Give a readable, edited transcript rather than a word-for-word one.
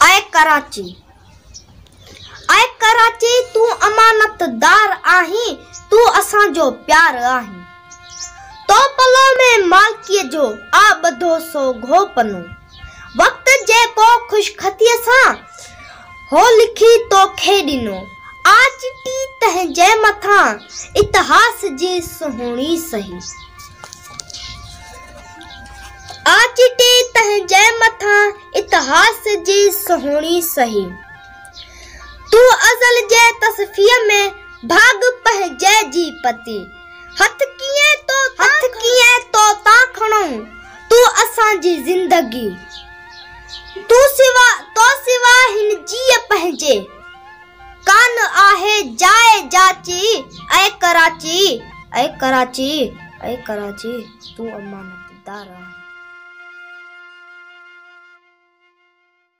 ऐ कराची, ऐ कराची तू अमानतदार आहीं, तू असां जो प्यार आहीं। तो पलो में मालकीअ जो आ बधो सो घोपनो, वक्त जेको खुशखतीअ सां हो लिखी तोखे ॾिनो। आ चिटी तंहिंजे मथां इतिहास जी सुहिणी सही, आ चिटी तंहिंजे मथां इतिहास जी सुहिणी सही। तू अज़ल जे तस्फ़ीअ में भाग पंहिंजे जी पती, हथ कीअं तो ता खणूं तू असां जी ज़िंदगी। तो सिवा हिन जी पंहिंजे कान आहे जाए जाची। ऐ कराची, ऐ कराची, ऐ कराची तू अमानतदार।